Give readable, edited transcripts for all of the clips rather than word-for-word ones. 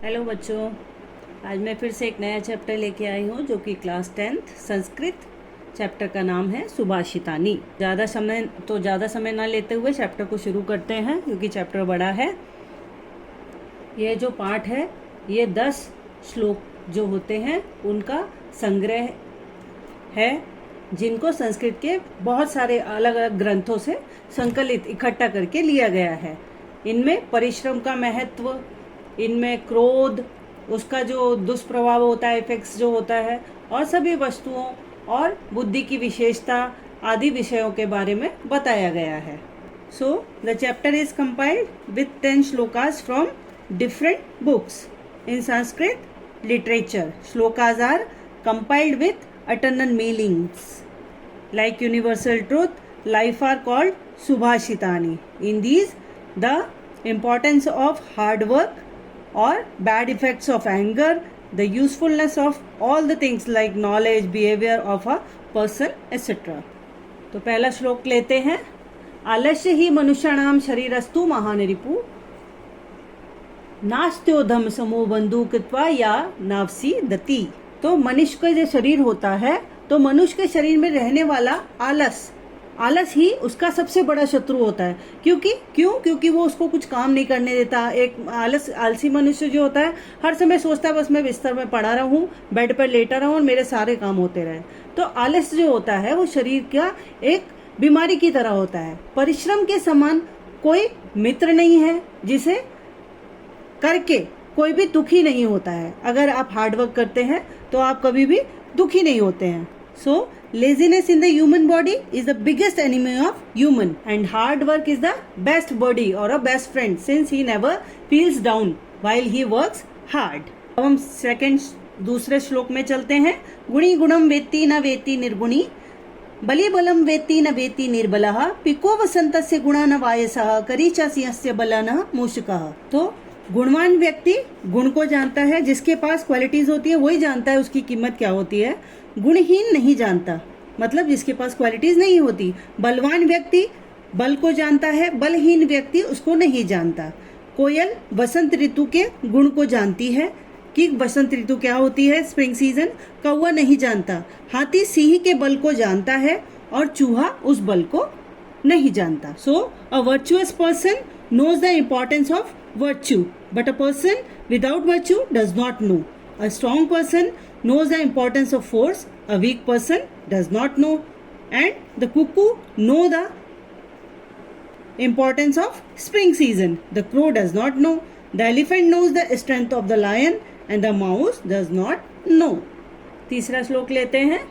Hello बच्चों, आज मैं फिर से एक नया चैप्टर लेके आई हूँ जो कि क्लास 10th संस्कृत चैप्टर का नाम है सुभाषितानी। ज़्यादा समय ना लेते हुए चैप्टर को शुरू करते हैं क्योंकि चैप्टर बड़ा है। यह जो पाठ है ये 10 श्लोक जो होते हैं उनका संग्रह है, जिनको संस्कृत के बहुत सारे अलग अलग ग्रंथों से संकलित इकट्ठा करके लिया गया है। इनमें परिश्रम का महत्व, इनमें क्रोध, उसका जो दुष्प्रभाव होता है, इफेक्ट्स जो होता है, और सभी वस्तुओं और बुद्धि की विशेषता आदि विषयों के बारे में बताया गया है। So the chapter is compiled with 10 shlokas from different books in Sanskrit literature. Shlokas are compiled with eternal meanings like universal truth. Life are called Subhashitani. In these, the importance of hard work or bad effects of anger, the usefulness of all the things like knowledge, behavior of a person, etc. तो पहला श्लोक लेते हैं। आलस्य ही मनुष्याणाम शरीरस्तु महानरिपु नास्त्योधम समो बंधु कृत्वा या नावसी दति। तो मनुष्य का जो शरीर होता है, तो मनुष्य के शरीर में रहने वाला आलस ही उसका सबसे बड़ा शत्रु होता है। क्योंकि वो उसको कुछ काम नहीं करने देता। एक आलसी मनुष्य जो होता है हर समय सोचता है बस मैं बिस्तर में पड़ा रहूं, बेड पर लेटा रहूं और मेरे सारे काम होते रहे। तो आलस जो होता है वो शरीर का एक बीमारी की तरह होता है। परिश्रम के समान कोई मित्र नहीं है जिसे करके कोई भी दुखी नहीं होता है। अगर आप हार्डवर्क करते हैं तो आप कभी भी दुखी नहीं होते हैं। So laziness in the human body is the biggest enemy of human, and hard work is the best buddy or a best friend since he never feels down while he works hard. अब हम दूसरे श्लोक में चलते हैं। गुणी गुणम वेत्ति न वेत्ति निर्गुणी बलि बलम वेत्ति न वेत्ति निर्बलः पिको वसंतस्य गुणा न वायसः करीचा सिंहस्य बलनः मूषकः। तो गुणवान व्यक्ति गुण को जानता है, जिसके पास क्वालिटीज होती है वही जानता है उसकी कीमत क्या होती है। गुणहीन नहीं जानता, मतलब जिसके पास क्वालिटीज नहीं होती। बलवान व्यक्ति बल को जानता है, बलहीन व्यक्ति उसको नहीं जानता। कोयल वसंत ऋतु के गुण को जानती है कि वसंत ऋतु क्या होती है, स्प्रिंग सीजन। कौवा नहीं जानता। हाथी सिंह के बल को जानता है और चूहा उस बल को नहीं जानता। So a virtuous person knows the importance of virtue, but a person without virtue does not know. A strong person knows the importance of force, a weak person does not know. And the cuckoo know the importance of spring season. The crow does not know. The elephant knows the strength of the lion and the mouse does not know. तीसरा श्लोक लेते हैं।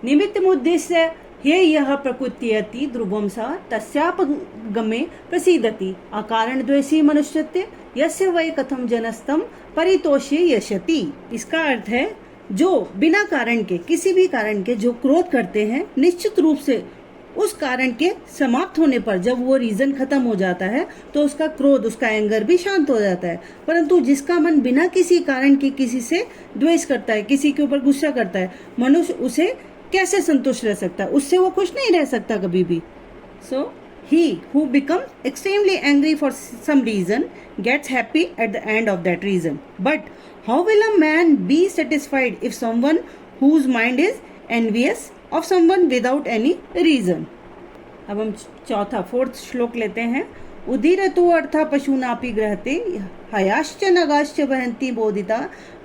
निमित्त मुद्देश्य हे यह प्रकृत्यति ध्रुवम सा तस्यापगमे प्रसीदति अकारण द्वेषी मनुष्यत्य यस्य वै कथम जनस्तम परितोष्य यशति। इसका अर्थ है जो बिना कारण के, किसी भी कारण के जो क्रोध करते हैं, निश्चित रूप से उस कारण के समाप्त होने पर जब वो रीजन खत्म हो जाता है तो उसका क्रोध, उसका एंगर भी शांत हो जाता है। परंतु जिसका मन बिना किसी कारण के किसी से द्वेष करता है, किसी के ऊपर गुस्सा करता है, मनुष्य उसे कैसे संतुष्ट रह सकता है? उससे वो खुश नहीं रह सकता कभी भी। सो he who becomes extremely angry for some reason gets happy at the end of that reason. But how will a man be satisfied if someone whose mind is envious of someone without any reason? अब हम fourth श्लोक लेते हैं। उदीरतो अर्था पशूनापि ग्रहते हयाश्च नगाश्च वहन्ति बोधिता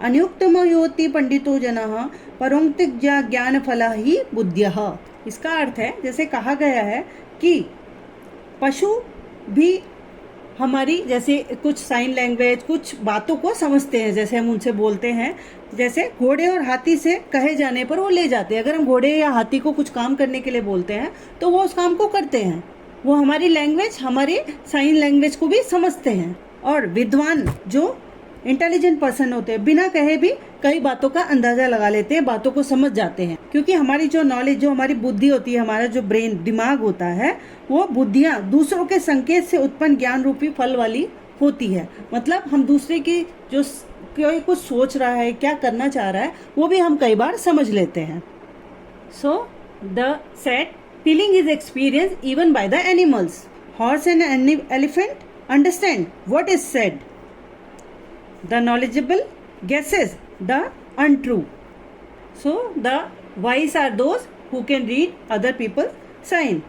अनुक्तमयोति पंडितो जनः परोक्तिक ज्ञान फला ही बुद्ध्यः। इसका अर्थ है, जैसे कहा गया है कि पशु भी हमारी जैसे कुछ साइन लैंग्वेज, कुछ बातों को समझते हैं, जैसे हम उनसे बोलते हैं। जैसे घोड़े और हाथी से कहे जाने पर वो ले जाते हैं। अगर हम घोड़े या हाथी को कुछ काम करने के लिए बोलते हैं तो वो उस काम को करते हैं। वो हमारी लैंग्वेज, हमारी साइन लैंग्वेज को भी समझते हैं। और विद्वान जो इंटेलिजेंट पर्सन होते हैं बिना कहे भी कई बातों का अंदाजा लगा लेते हैं, बातों को समझ जाते हैं। क्योंकि हमारी जो नॉलेज, जो हमारी बुद्धि होती है, हमारा जो ब्रेन, दिमाग होता है, वो बुद्धियां दूसरों के संकेत से उत्पन्न ज्ञान रूपी फल वाली होती है। मतलब हम दूसरे की जो कोई कुछ सोच रहा है, क्या करना चाह रहा है, वो भी हम कई बार समझ लेते हैं। So the set feeling is experienced even by the animals. Horse and elephant understand what is said. the knowledgeable guesses the untrue. So the wise are those who can read other people's sign.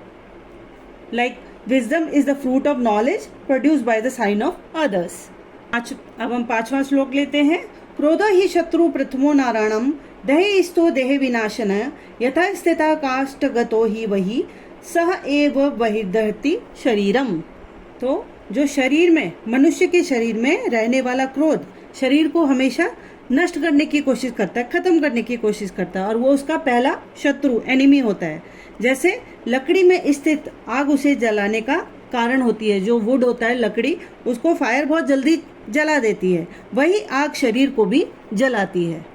Like wisdom is the fruit of knowledge produced by the sign of others. अब हम 5वां श्लोक लेते हैं. क्रोध ही शत्रु प्रथमो नारायणम दहे स्तो देह विनाशन यथा स्थिता काष्ठगतो ही वही सह एव बहिर्दहति शरीरम. तो जो शरीर में, मनुष्य के शरीर में रहने वाला क्रोध शरीर को हमेशा नष्ट करने की कोशिश करता है, खत्म करने की कोशिश करता है, और वो उसका पहला शत्रु, एनिमी होता है. जैसे लकड़ी में स्थित आग उसे जलाने का कारण होती है. जो वुड होता है, लकड़ी, उसको फायर बहुत जल्दी जला देती है. वही आग शरीर को भी जलाती है.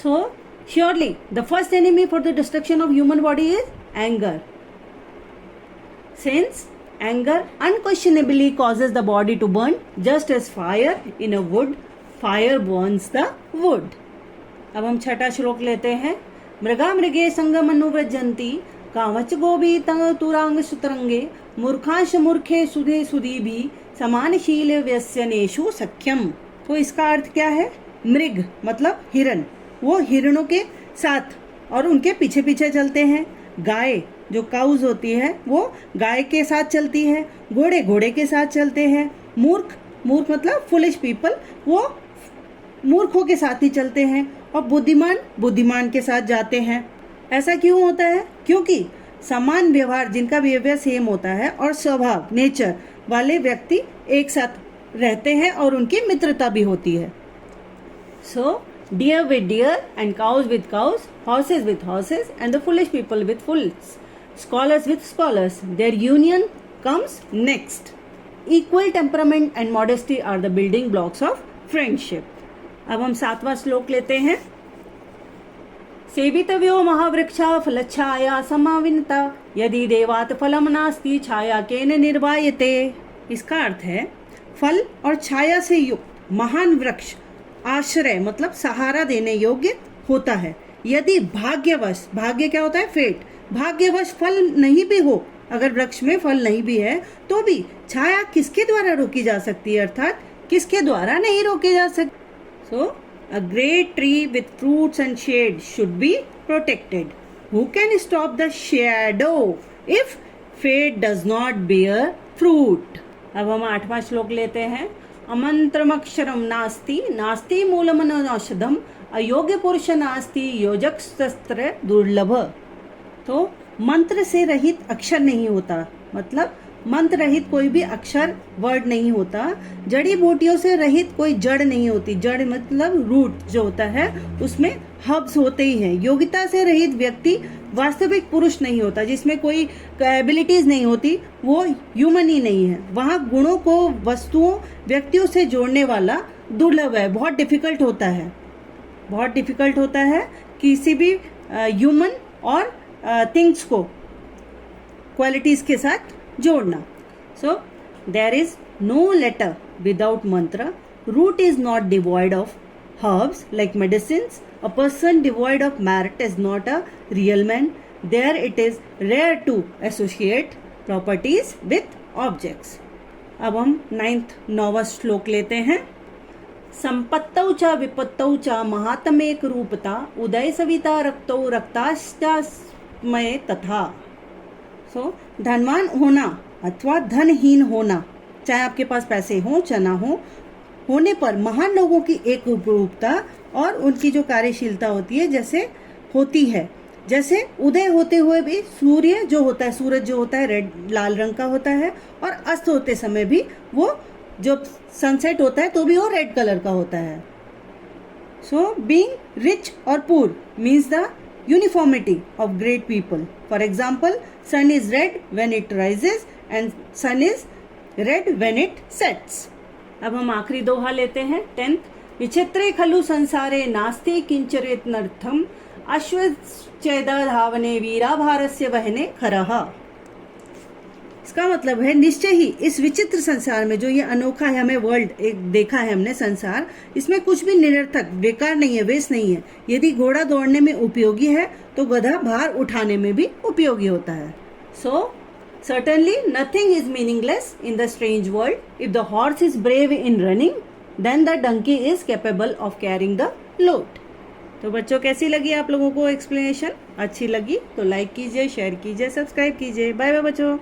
सो surely the first enemy for the destruction of human body is anger. Since anger unquestionably causes the body to burn, just as fire in a wood, fire burns the wood. अब हम 6वां श्लोक लेते हैं. मृगा मृगे संगम अनुव्रजंती कावच गोभी तुरांग सुतरंगे मूर्खांश मूर्खे सुधे सुधी भी समानशील व्यसनेषु सख्यम. तो इसका अर्थ क्या है? मृग मतलब हिरण, वो हिरणों के साथ और उनके पीछे पीछे चलते हैं. गाय जो काउज होती है वो गाय के साथ चलती है. घोड़े घोड़े के साथ चलते हैं. मूर्ख मूर्ख मतलब फुलिश पीपल, वो मूर्खों के साथ ही चलते हैं. और बुद्धिमान बुद्धिमान के साथ जाते हैं. ऐसा क्यों होता है? क्योंकि समान व्यवहार, जिनका बिहेवियर सेम होता है और स्वभाव, नेचर वाले व्यक्ति एक साथ रहते हैं और उनकी मित्रता भी होती है. सो deer with deer and cows with cows, horses with horses and the foolish people with fools, scholars with scholars, their union comes next. Equal temperament and modesty are the building blocks of friendship. अब हम 7वां श्लोक लेते हैं. सेवितव्यो महावृक्षा फलच्छाया समाविनता यदि देवात फलम नास्ति छाया केन निर्वायते. इसका अर्थ है फल और छाया से युक्त महान वृक्ष आश्रय मतलब सहारा देने योग्य होता है. यदि भाग्यवश, भाग्य क्या होता है? फेट. भाग्यवश फल नहीं भी हो, अगर वृक्ष में फल नहीं भी है तो भी छाया किसके द्वारा रोकी जा सकती है, अर्थात किसके द्वारा नहीं रोकी जा सकती. So a great tree with fruits and shade should be protected. Who can stop the shadow if fate does not bear fruit. अब हम 8वां श्लोक लेते हैं. अमंत्रमक्षरम नास्ति नास्ति मूलमनौषधम अयोग्य पुरुष नास्ति योजक शस्त्र दुर्लभ. तो मंत्र से रहित अक्षर नहीं होता, मतलब मंत्र रहित कोई भी अक्षर, वर्ड नहीं होता. जड़ी बूटियों से रहित कोई जड़ नहीं होती. जड़ मतलब रूट जो होता है, उसमें हब्स होते ही हैं. योग्यता से रहित व्यक्ति वास्तविक पुरुष नहीं होता. जिसमें कोई एबिलिटीज नहीं होती, वो ह्यूमन ही नहीं है. वहाँ गुणों को वस्तुओं व्यक्तियों से जोड़ने वाला दुर्लभ है. बहुत डिफिकल्ट होता है, बहुत डिफिकल्ट होता है किसी भी ह्यूमन और थिंग्स को क्वालिटीज के साथ जोड़ना. So there is no letter without mantra. Root is not devoid of herbs like medicines. A person devoid of merit is not a real man. There it is rare to associate properties with objects. अब हम 9वां श्लोक लेते हैं. संपत्तौ च विपत्तौ च महात्मेक रूपता उदय सविता रक्तौ रक्ताश्चमय तथा. सो धनवान होना अथवा धनहीन होना, चाहे आपके पास पैसे हो चाहे ना हो, होने पर महान लोगों की एक रूपता और उनकी जो कार्यशीलता होती है जैसे होती है. जैसे उदय होते हुए भी सूर्य जो होता है, सूरज जो होता है रेड लाल रंग का होता है, और अस्त होते समय भी वो जो सनसेट होता है तो भी वो रेड कलर का होता है. सो बीइंग रिच और poor means the uniformity of great people. For example, sun is red when it rises and sun is red when it sets. अब हम आखिरी दोहा लेते हैं 10th. विचित्रे खलु संसारे नास्ति किंचरेत्नर्थम अश्वच्छेद धावने वीरा भारस्य वहने खरः. इसका मतलब है निश्चय ही इस विचित्र संसार में, जो ये अनोखा है, हमें वर्ल्ड एक देखा है हमने संसार, इसमें कुछ भी निरर्थक बेकार नहीं है, वेस्ट नहीं है. यदि घोड़ा दौड़ने में उपयोगी है तो गधा भार उठाने में भी उपयोगी होता है. सो certainly nothing is meaningless in the strange world. If the horse is brave in running, then the donkey is capable of carrying the load. तो बच्चों कैसी लगी आप लोगों को एक्सप्लेनेशन? अच्छी लगी तो लाइक कीजिए, शेयर कीजिए, सब्सक्राइब कीजिए। बाय बाय बच्चों।